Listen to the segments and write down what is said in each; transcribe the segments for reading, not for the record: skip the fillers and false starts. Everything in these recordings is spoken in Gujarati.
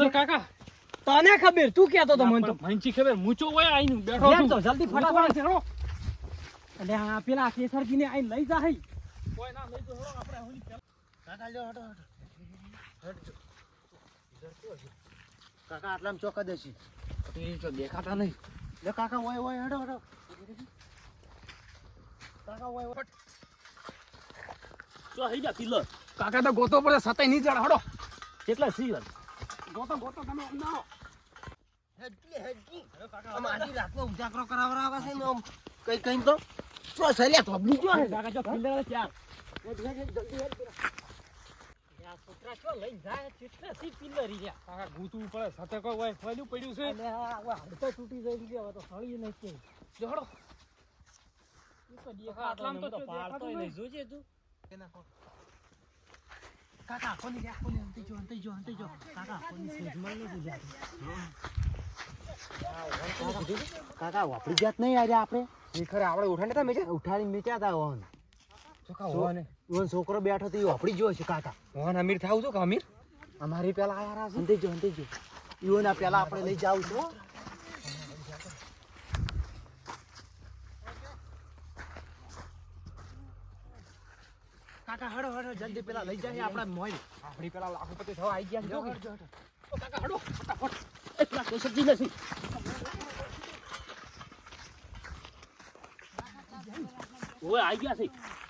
કાકા તને ખબર તું કેતો તો મને તો મનચી ખબર મૂચો હોય આઈને બેઠો છું તો જલ્દી ફટાફટ ચડો એટલે આ પેલા કેસરજી ને આઈને લઈ જા હઈ કોઈ ના લઈ તો હેડો આપણે હોની કાકા લ્યો હટો કાકા આટલામાં ચોક દેશી તો એ તો દેખાતા નહીં લે કાકા ઓય હટો કાકા ઓય તો હઈ જા પિલ્લર કાકા તો ગોતો પડે સતાય નહીં ચડ હડો કેટલા સી ગોતો તમે અંદાઓ હેડજી આમ આજી રાતનો ઉજાગરો કરાવરાવા છે ને આમ કઈ તો તો સલ્યા તો બની ગયો કાકા જો પિલ્લર ચાર છોકરા છો લઈ જાય કેટલા સી પિલ્લરી ગયા કાકા ગૂતું પડે સાથે કોઈ હોય ફળ્યું પડ્યું છે અને આ હડતો તૂટી જાય છે હવે તો સળી નહીં કે જોડો ઈ તો દેખા આટલામાં તો પાડતો નહીં જોજે તું કાકા કોની અંતે જો કાકા કોની સેજમલ ને કાકા વાપરી જાત નહીં આજે આપણે શેખર આપણે ઉઠાને તા મેજે ઉઠાડી મેચ્યા તા ઓન ચોકા હોવાને ઓન છોકરો બેઠો તો એ વાપરી ગયો છે કાકા હોવાન અમીર થાવ છો કે અમીર અમારી પેલા આયા છે અંતે જો ઈઓના પેલા આપણે લઈ જાવ છો કાકા હડો જલ્દી પેલા લઈ જાય આપણા મોય આપણી પેલા લાખોપતિ થવા આવી ગયા જો કાકા હડો ફટાફટ એટલા કોઈ સબ્જી નથી ઓય આવી ગયા છે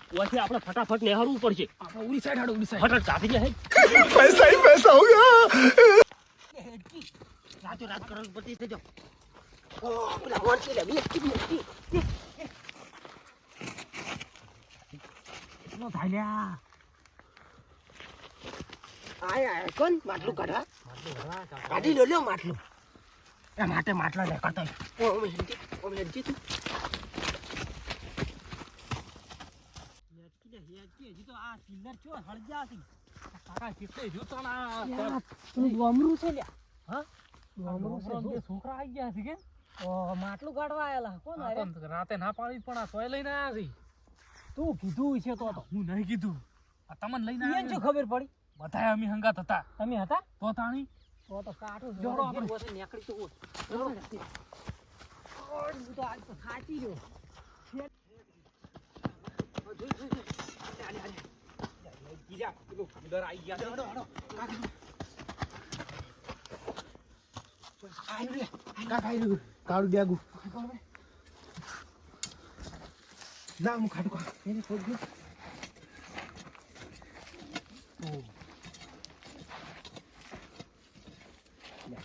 ઓયથી આપણે ફટાફટ નેહરવું પડશે આપણે ઉડી સાઈડ હડો ઉડી સાઈડ ફટાફટ કાપી જાય पैसा ही पैसा होगा રાત કરોડપતિ થઈ જાવ ઓ પેલા વાંચી લે બેસકી નો થાલ્યા આય કોણ માટલું કાઢા કાઢી લ્યો માટલું એ માટે માટલા લે કાઢો ઓમ હેડજી તું હજી તો આ પિલ્લર છો હળજા છે કાકા કેટલે જોતાના ડોમરું છે લ્યા હા ડોમરું છે બે છોકરા આવી ગયા છે કે ઓ માટલું કાઢવા આયેલા કોણ આરે રાતે ના પાડી પણ આ સોય લઈને આવ્યા છે તું કીધું છે તો હું નહીં કીધું આ તમને લઈને એને આવ્યા શું ખબર પડી બધાય અમે હંગાત હતા તમે હતા તો તાણી તો કાઠું જોડો આપણે. નીકળી તો હું તો આજ તો થાકી રહ્યો કાળું બેગું ના હું ખાટું એને છોડ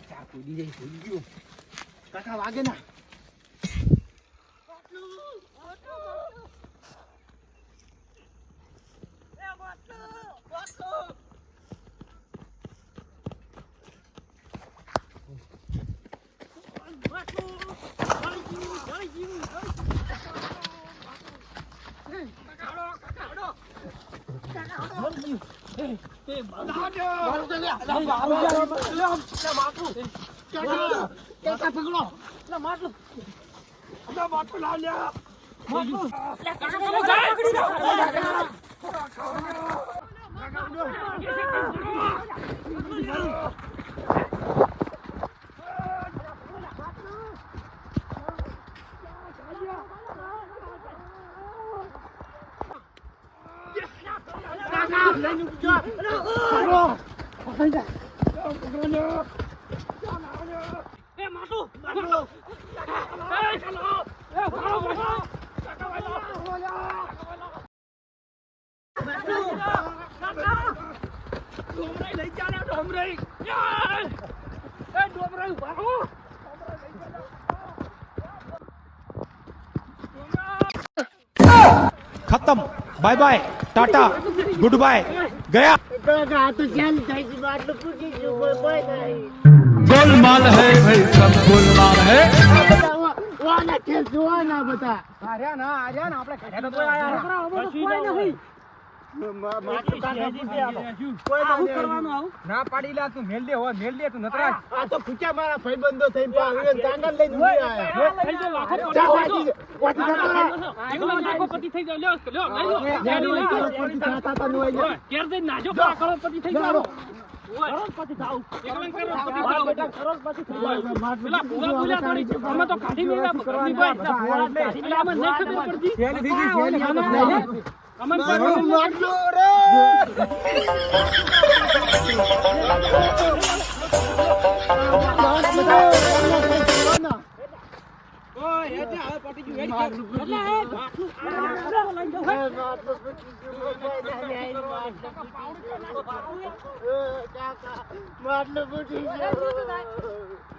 ચા કૂદી જઈ થઈ ગયું કાકા વાગે ના खत्म bye bye tata goodbye गया गोलमाल है भाई सब गोलमाल है આર્યા ના આપણે ઘરે તો આયા ના પાડી લા તું મેલ દે તું નતરા આ તો પૂછ્યા મારા ભાઈબંધો થઈને પાવીને ચાંગલ લઈને ઉડી આયા લાખોપતિ થઈ જાવ લ્યો જાતા તા નો આયા કેર દે નાજો કરોડપતિ થઈ જાવ કરોડપતિ થાવ. એકલા કરોડપતિ મારા થાવ. બેટા કરોડપતિ થઈ જાય. પેલા ભૂવા બોલ્યા થોડી છે. અમે તો કાઢી મેળવ્યા પકડની ભાઈ. પેલા અમને નહીં ખબર પડતી. શેલી દીધી, હા, શેલી અમને દીધી. અમને માટલું ફૂટી ગયું.